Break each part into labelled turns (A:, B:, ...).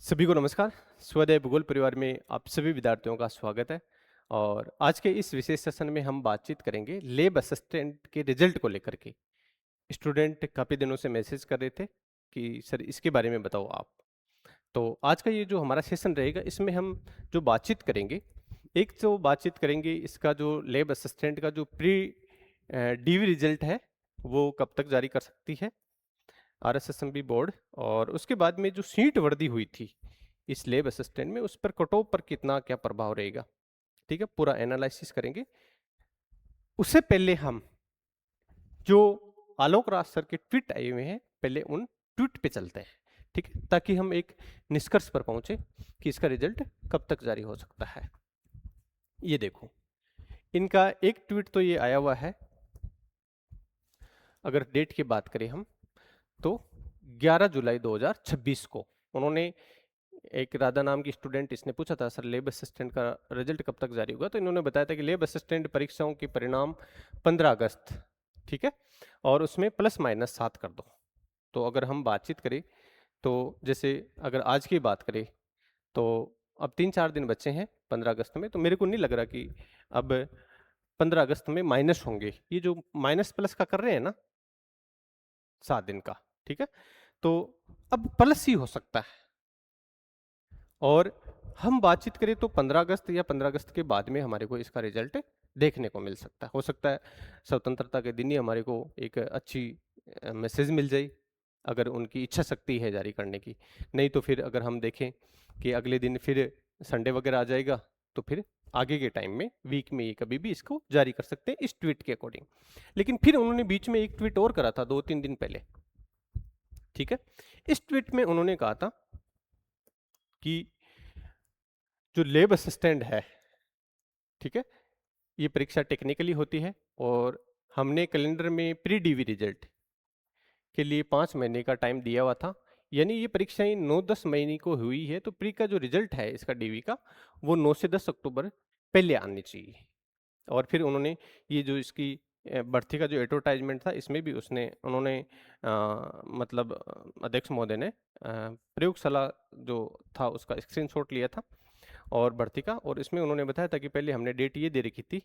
A: सभी को नमस्कार। स्वदय भूगोल परिवार में आप सभी विद्यार्थियों का स्वागत है। और आज के इस विशेष सेशन में हम बातचीत करेंगे लैब असिस्टेंट के रिजल्ट को लेकर के। स्टूडेंट काफ़ी दिनों से मैसेज कर रहे थे कि सर इसके बारे में बताओ आप। तो आज का ये जो हमारा सेशन रहेगा इसमें हम जो बातचीत करेंगे, एक तो बातचीत करेंगे इसका जो लैब असिस्टेंट का जो प्री डीवी रिजल्ट है वो कब तक जारी कर सकती है आरएसएसएमबी बोर्ड। और उसके बाद में जो सीट वर्दी हुई थी इस लैब असिस्टेंट में, उस पर कट ऑफ पर कितना क्या प्रभाव रहेगा, ठीक है, पूरा एनालिसिस करेंगे। उससे पहले हम जो आलोक राज सर के ट्वीट आए हुए हैं, पहले उन ट्वीट पे चलते हैं, ठीक है, ताकि हम एक निष्कर्ष पर पहुंचे कि इसका रिजल्ट कब तक जारी हो सकता है। ये देखो, इनका एक ट्वीट तो ये आया हुआ है, अगर डेट की बात करें हम तो 11 जुलाई 2026 को उन्होंने, एक राधा नाम की स्टूडेंट, इसने पूछा था सर लेब असिस्टेंट का रिजल्ट कब तक जारी होगा, तो इन्होंने बताया था कि लेब असिस्टेंट परीक्षाओं के परिणाम 15 अगस्त, ठीक है, और उसमें प्लस माइनस 7 कर दो। तो अगर हम बातचीत करें तो जैसे अगर आज की बात करें तो अब 3-4 दिन बचे हैं 15 अगस्त में, तो मेरे को नहीं लग रहा कि अब 15 अगस्त में माइनस होंगे। ये जो माइनस प्लस का कर रहे हैं ना 7 दिन का, ठीक है, तो अब प्लस ही हो सकता है। और हम बातचीत करें तो 15 अगस्त या 15 अगस्त के बाद में हमारे को इसका रिजल्ट देखने को मिल सकता है। हो सकता है स्वतंत्रता के दिन ही हमारे को एक अच्छी मैसेज मिल जाए, अगर उनकी इच्छा शक्ति है जारी करने की। नहीं तो फिर अगर हम देखें कि अगले दिन फिर संडे वगैरह आ जाएगा, तो फिर आगे के टाइम में वीक में ये कभी भी इसको जारी कर सकते हैं इस ट्वीट के अकॉर्डिंग। लेकिन फिर उन्होंने बीच में एक ट्वीट और करा था 2-3 दिन पहले, ठीक है। इस ट्वीट में उन्होंने कहा था कि जो लैब असिस्टेंट है, ठीक है, ये परीक्षा टेक्निकली होती है और हमने कैलेंडर में प्री डीवी रिजल्ट के लिए 5 महीने का टाइम दिया हुआ था। यानी ये परीक्षाएं 9-10 महीने को हुई है, तो प्री का जो रिजल्ट है इसका डीवी का, वो 9 से 10 अक्टूबर पहले आनी चाहिए। और फिर उन्होंने ये जो इसकी भर्ती का जो एडवर्टाइजमेंट था इसमें भी उन्होंने मतलब अध्यक्ष महोदय ने प्रयोगशाला जो था उसका स्क्रीनशॉट लिया था और भर्ती का, और इसमें उन्होंने बताया था कि पहले हमने डेट ये दे रखी थी,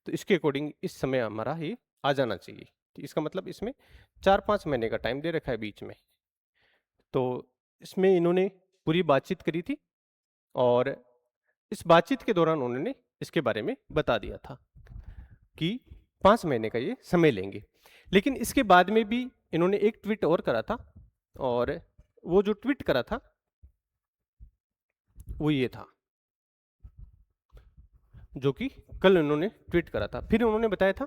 A: तो इसके अकॉर्डिंग इस समय हमारा ये आ जाना चाहिए। तो इसका मतलब इसमें 4-5 महीने का टाइम दे रखा है बीच में। तो इसमें इन्होंने पूरी बातचीत करी थी और इस बातचीत के दौरान उन्होंने इसके बारे में बता दिया था कि 5 महीने का ये समय लेंगे। लेकिन इसके बाद में भी इन्होंने एक ट्वीट और करा था, और वो जो ट्वीट करा था वो ये था, जो कि कल उन्होंने ट्वीट करा था। फिर उन्होंने बताया था,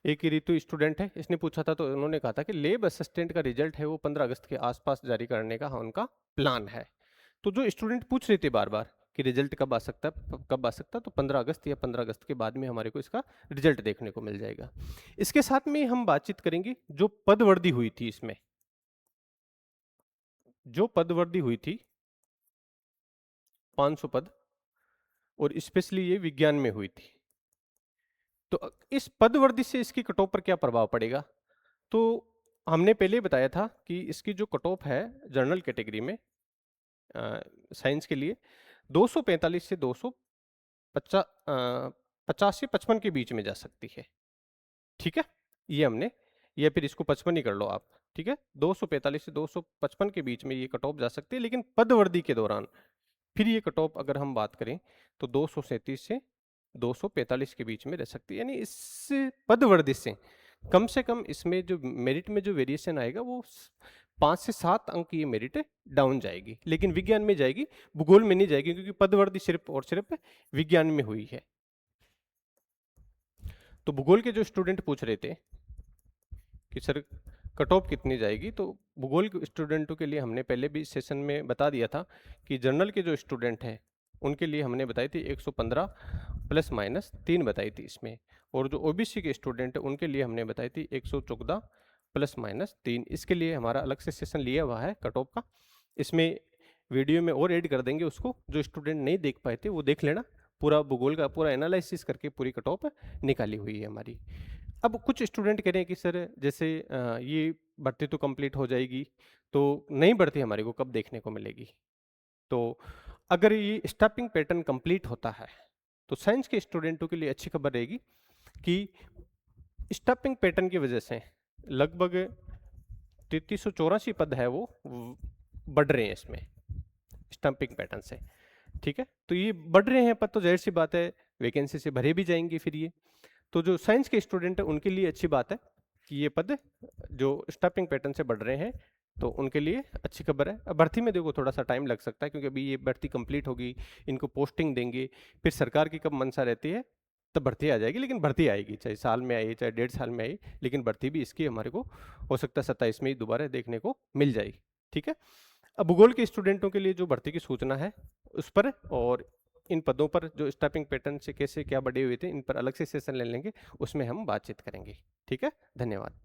A: एक ऋतु स्टूडेंट है, इसने पूछा था, तो उन्होंने कहा था कि लेब असिस्टेंट का रिजल्ट है वो 15 अगस्त के आसपास जारी करने का उनका प्लान है। तो जो स्टूडेंट पूछ रहे थे बार बार कि रिजल्ट कब आ सकता है, कब आ सकता है, तो 15 अगस्त या 15 अगस्त के बाद में हमारे को इसका रिजल्ट देखने को मिल जाएगा। इसके साथ में हम बातचीत करेंगे जो पदवर्दी हुई थी, इसमें जो पदवर्दी हुई थी 500 पद, और स्पेशली ये विज्ञान में हुई थी। तो इस पदवर्दी से इसकी कट ऑफ पर क्या प्रभाव पड़ेगा, तो हमने पहले बताया था कि इसकी जो कट ऑफ है जर्नल कैटेगरी में साइंस के लिए 245 से 250 से 55 के बीच में जा सकती है, ठीक है। ये हमने, या फिर इसको 55 ही कर लो आप, ठीक है, 245 से 255 के बीच में ये कट ऑफ जा सकती है। लेकिन पदवर्दी के दौरान फिर ये कट ऑफ अगर हम बात करें तो 237 से 245 के बीच में रह सकती है। यानी इस पदवर्दी से कम इसमें जो मेरिट में जो वेरिएशन आएगा वो 5 से 7 अंक की ये मेरिट डाउन जाएगी, लेकिन विज्ञान में जाएगी, भूगोल में नहीं जाएगी, क्योंकि पदवर्दी सिर्फ और सिर्फ विज्ञान में हुई है। तो भूगोल के जो स्टूडेंट पूछ रहे थे कि सर कट ऑफ कितनी जाएगी, तो भूगोल के स्टूडेंटों के लिए हमने पहले भी सेशन में बता दिया था कि जनरल के जो स्टूडेंट हैं उनके लिए हमने बताई थी 115 प्लस माइनस 3 बताई थी इसमें, और जो ओबीसी के स्टूडेंट है उनके लिए हमने बताई थी 114 प्लस माइनस 3। इसके लिए हमारा अलग से सेशन लिया हुआ है कट ऑफ का, इसमें वीडियो में और ऐड कर देंगे उसको, जो स्टूडेंट नहीं देख पाए थे वो देख लेना। पूरा भूगोल का पूरा एनालिसिस करके पूरी कट ऑफ निकाली हुई है हमारी। अब कुछ स्टूडेंट कह रहे हैं कि सर जैसे ये भर्ती तो कंप्लीट हो जाएगी, तो नई भर्ती हमारे को कब देखने को मिलेगी। तो अगर ये स्टैपिंग पैटर्न कंप्लीट होता है तो साइंस के स्टूडेंटों के लिए अच्छी खबर रहेगी कि स्टैपिंग पैटर्न की वजह से लगभग 3384 पद है वो बढ़ रहे हैं इसमें स्टैम्पिंग पैटर्न से। ठीक है, तो ये बढ़ रहे हैं पद, तो जाहिर सी बात है वैकेंसी से भरे भी जाएंगे फिर ये। तो जो साइंस के स्टूडेंट है उनके लिए अच्छी बात है कि ये पद जो स्टैपिंग पैटर्न से बढ़ रहे हैं, तो उनके लिए अच्छी खबर है। अब भर्ती में देखो थोड़ा सा टाइम लग सकता है, क्योंकि अभी ये भर्ती कंप्लीट होगी, इनको पोस्टिंग देंगे, फिर सरकार की कब मंशा रहती है तब भर्ती आ जाएगी, लेकिन भर्ती आएगी, चाहे साल में आई चाहे 1.5 साल में आई, लेकिन भर्ती भी इसकी हमारे को हो सकता है 27 में ही दोबारा देखने को मिल जाएगी। ठीक है, अब भूगोल के स्टूडेंटों के लिए जो भर्ती की सूचना है उस पर और इन पदों पर जो स्टैपिंग पैटर्न से कैसे क्या बढ़े हुए थे, इन पर अलग से सेशन ले लेंगे, उसमें हम बातचीत करेंगे। ठीक है, धन्यवाद।